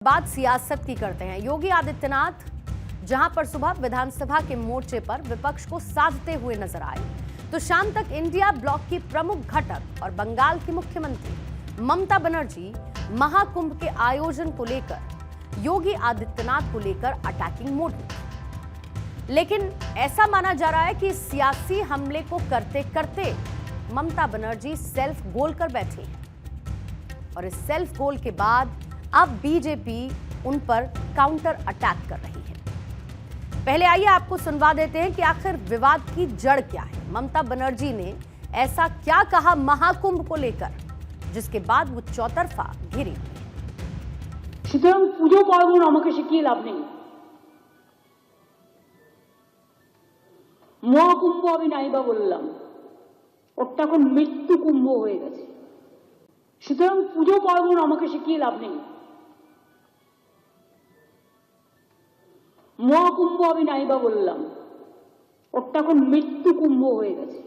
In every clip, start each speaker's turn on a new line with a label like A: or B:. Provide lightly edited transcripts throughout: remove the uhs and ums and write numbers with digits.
A: बात सियासत की करते हैं। योगी आदित्यनाथ जहां पर सुबह विधानसभा के मोर्चे पर विपक्ष को साधते हुए नजर आए, तो शाम तक इंडिया ब्लॉक की प्रमुख घटक और बंगाल की मुख्यमंत्री ममता बनर्जी महाकुंभ के आयोजन को लेकर योगी आदित्यनाथ को लेकर अटैकिंग मोड में। लेकिन ऐसा माना जा रहा है कि सियासी हमले को करते करते ममता बनर्जी सेल्फ गोल कर बैठी हैं और इस सेल्फ गोल के बाद अब बीजेपी उन पर काउंटर अटैक कर रही है। पहले आइए आपको सुनवा देते हैं कि आखिर विवाद की जड़ क्या है। ममता बनर्जी ने ऐसा क्या कहा महाकुंभ को लेकर, जिसके बाद वो चौतरफा घिरी हुई है।
B: সুতরাং পুজো পার্বণ আমাকে শিখিয়ে লাভ নেই। মহাকুম্ভ আমি নাইবা বললাম, ওটা এখন মৃত্যু কুম্ভ হয়ে গেছে। সুতরাং পুজো পার্বণ আমাকে শিখিয়ে লাভ নেই। মহাকুম্ভ আমি নাইবা বললাম, ওটা এখন মৃত্যু কুম্ভ হয়ে গেছে।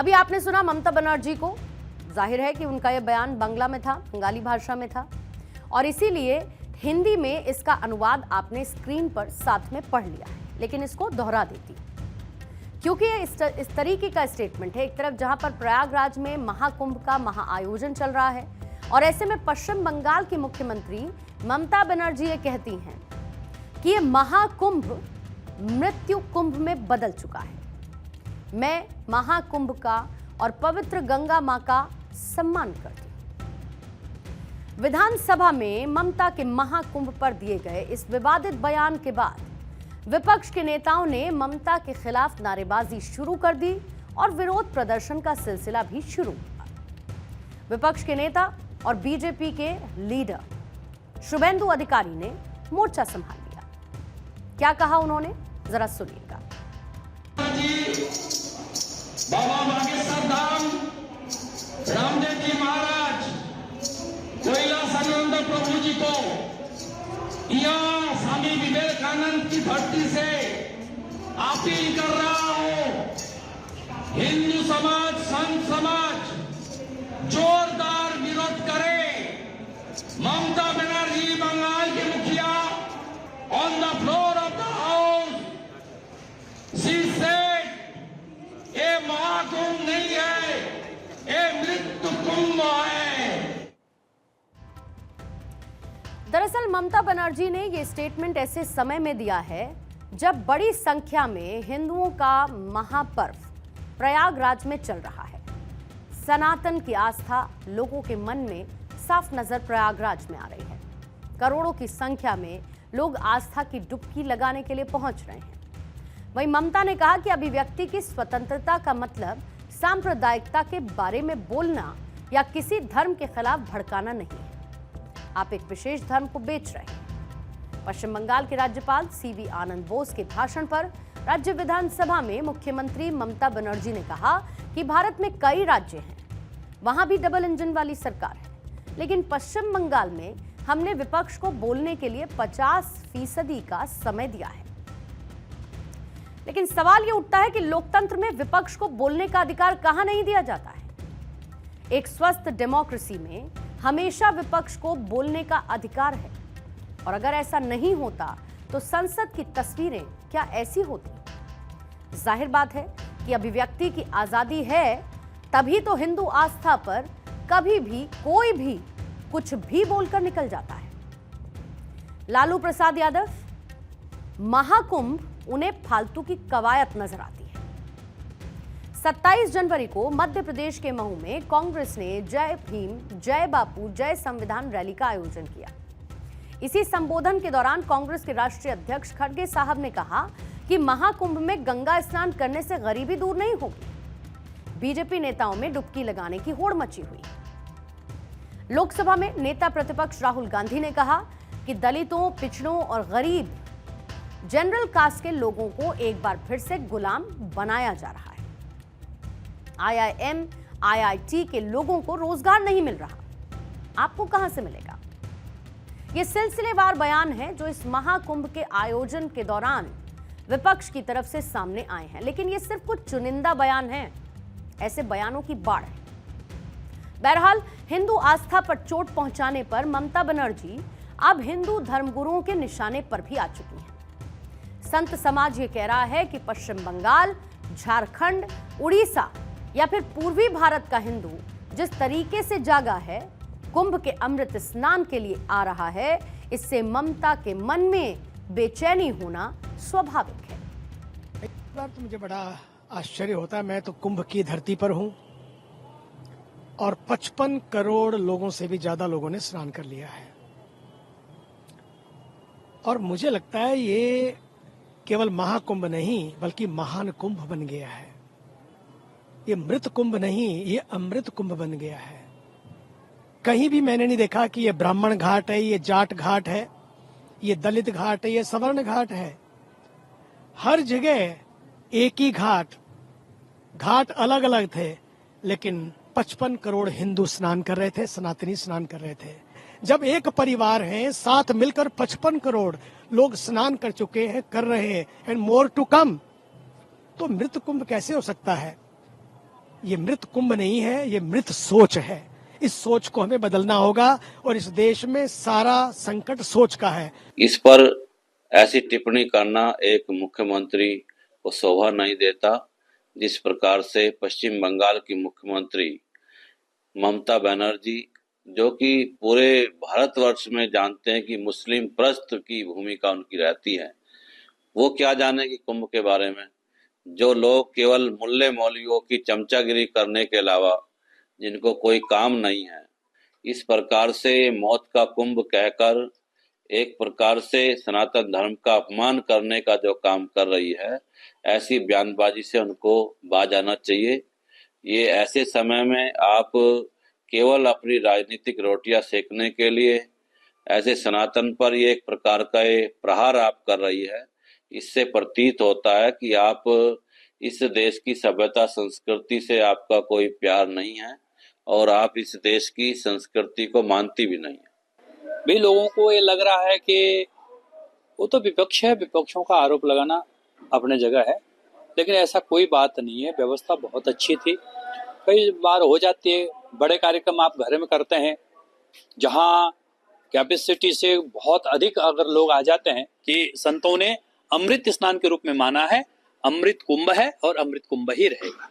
A: अभी आपने सुना ममता बनर्जी को। जाहिर है कि उनका यह बयान बांग्ला में था, बंगाली भाषा में था, और इसीलिए हिंदी में इसका अनुवाद आपने स्क्रीन पर साथ में पढ़ लिया है, लेकिन इसको दोहरा देती क्योंकि ये इस तरीके का स्टेटमेंट है। एक तरफ जहां पर प्रयागराज में महाकुंभ का महाआयोजन चल रहा है और ऐसे में पश्चिम बंगाल की मुख्यमंत्री ममता बनर्जी ये कहती हैं कि ये महाकुंभ मृत्यु कुंभ में बदल चुका है। मैं महाकुंभ का और पवित्र गंगा मां का सम्मान करती हूं। विधानसभा में ममता के महाकुंभ पर दिए गए इस विवादित बयान के बाद विपक्ष के नेताओं ने ममता के खिलाफ नारेबाजी शुरू कर दी और विरोध प्रदर्शन का सिलसिला भी शुरू हुआ। विपक्ष के नेता और बीजेपी के लीडर शुभेंदु अधिकारी ने मोर्चा संभाल लिया। क्या कहा उन्होंने, जरा सुनिएगा।
C: बाबा बागेश्वर धाम, रामदेव जी महाराज, कैलासानंद प्रभु जी को यहाँ स्वामी विवेकानंद की धरती से अपील कर रहा हूं, हिंदू समाज, संत समाज जोरदार विरोध करे। ममता बनर्जी बंगाल के मुखिया on the floor of the house she said, ये महाकुंभ नहीं है, ये मृत्यु कुंभ है।
A: दरअसल ममता बनर्जी ने ये स्टेटमेंट ऐसे समय में दिया है जब बड़ी संख्या में हिंदुओं का महापर्व प्रयागराज में चल रहा है। सनातन की आस्था लोगों के मन में साफ नजर प्रयागराज में आ रही है। करोड़ों की संख्या में लोग आस्था की डुबकी लगाने के लिए पहुंच रहे हैं। वहीं ममता ने कहा कि अभिव्यक्ति की स्वतंत्रता का मतलब सांप्रदायिकता के बारे में बोलना या किसी धर्म के खिलाफ भड़काना नहीं है। आप एक विशेष धर्म को बेच रहे हैं। पश्चिम बंगाल के राज्यपाल सीवी आनंद बोस के भाषण पर राज्य विधानसभा में मुख्यमंत्री ममता बनर्जी ने कहा कि भारत में कई राज्य हैं, वहां भी डबल इंजन वाली सरकार है, लेकिन पश्चिम बंगाल में हमने विपक्ष को बोलने के लिए 50% का समय दिया है। लेकिन सवाल यह उठता है कि लोकतंत्र में विपक्ष को बोलने का अधिकार कहां नहीं दिया जाता है। एक स्वस्थ डेमोक्रेसी में हमेशा विपक्ष को बोलने का अधिकार है, और अगर ऐसा नहीं होता तो संसद की तस्वीरें क्या ऐसी होती? जाहिर बात है कि अभिव्यक्ति की आजादी है, तभी तो हिंदू आस्था पर कभी भी कोई भी कुछ भी बोलकर निकल जाता है। लालू प्रसाद यादव, महाकुंभ उन्हें फालतू की कवायद नजर आती है। 27 जनवरी को मध्य प्रदेश के महू में कांग्रेस ने जय भीम, जय बापू, जय संविधान रैली का आयोजन किया। इसी संबोधन के दौरान कांग्रेस के राष्ट्रीय अध्यक्ष खड़गे साहब ने कहा कि महाकुंभ में गंगा स्नान करने से गरीबी दूर नहीं होगी। बीजेपी नेताओं में डुबकी लगाने की होड़ मची हुई। लोकसभा में नेता प्रतिपक्ष राहुल गांधी ने कहा कि दलितों, पिछड़ों और गरीब जनरल कास्ट के लोगों को एक बार फिर से गुलाम बनाया जा रहा है। IIM, IIT के लोगों को रोजगार नहीं मिल रहा, आपको कहां से मिलेगा? यह सिलसिलेवार बयान है जो इस महाकुंभ के आयोजन के दौरान विपक्ष की तरफ से सामने आए हैं, लेकिन ये सिर्फ कुछ चुनिंदा बयान हैं। ऐसे बयानों की बाढ़ है। बहरहाल हिंदू आस्था पर चोट पहुंचाने पर ममता बनर्जी अब हिंदू धर्मगुरुओं के निशाने पर भी आ चुकी हैं। संत समाज ये कह रहा है कि पश्चिम बंगाल, झारखंड, उड़ीसा या फिर पूर्वी भारत का हिंदू जिस तरीके से जागा है, कुंभ के अमृत स्नान के लिए आ रहा है, इससे ममता के मन में बेचैनी होना स्वाभाविक है।
D: एक बार तो मुझे बड़ा आश्चर्य होता है, मैं तो कुंभ की धरती पर हूं और 55 करोड़ लोगों से भी ज्यादा लोगों ने स्नान कर लिया है और मुझे लगता है ये केवल महाकुंभ नहीं बल्कि महान कुंभ बन गया है। ये मृत कुंभ नहीं, ये अमृत कुंभ बन गया है। कहीं भी मैंने नहीं देखा कि ये ब्राह्मण घाट है, ये जाट घाट है, ये दलित घाट है, ये सवर्ण घाट है। हर जगह एक ही घाट अलग अलग थे, लेकिन 55 करोड़ हिंदू स्नान कर रहे थे, सनातनी स्नान कर रहे थे। जब एक परिवार है, साथ मिलकर 55 करोड़ लोग स्नान कर चुके हैं, कर रहे हैं, एंड मोर टू कम, तो मृत कुंभ कैसे हो सकता है? ये मृत कुंभ नहीं है, ये मृत सोच है। इस सोच को हमें बदलना होगा और इस देश में सारा संकट सोच का है।
E: इस पर ऐसी टिप्पणी करना एक मुख्यमंत्री को शोभा नहीं देता। जिस प्रकार से पश्चिम बंगाल की मुख्यमंत्री ममता बनर्जी, जो कि पूरे भारतवर्ष में जानते हैं कि मुस्लिम प्रस्त की भूमिका उनकी रहती है, वो क्या जानेगी कुंभ के बारे में। जो लोग केवल मुल्ले मौलवियों की चमचागिरी करने के अलावा जिनको कोई काम नहीं है, इस प्रकार से मौत का कुंभ कहकर एक प्रकार से सनातन धर्म का अपमान करने का जो काम कर रही है, ऐसी बयानबाजी से उनको बाज आना चाहिए। ये ऐसे समय में आप केवल अपनी राजनीतिक रोटियां सेकने के लिए ऐसे सनातन पर ये एक प्रकार का ये प्रहार आप कर रही है। इससे प्रतीत होता है कि आप इस देश की सभ्यता संस्कृति से आपका कोई प्यार नहीं है और आप इस देश की संस्कृति को मानती भी नहीं है।
F: भी लोगों को ये लग रहा है कि वो तो विपक्ष है, विपक्षों का आरोप लगाना अपने जगह है, लेकिन ऐसा कोई बात नहीं है। व्यवस्था बहुत अच्छी थी, कई बार हो जाती है। बड़े कार्यक्रम आप घर में करते हैं, जहां कैपेसिटी से बहुत अधिक अगर लोग आ जाते हैं, कि संतों ने अमृत स्नान के रूप में माना है, अमृत कुंभ है और अमृत कुंभ ही रहेगा।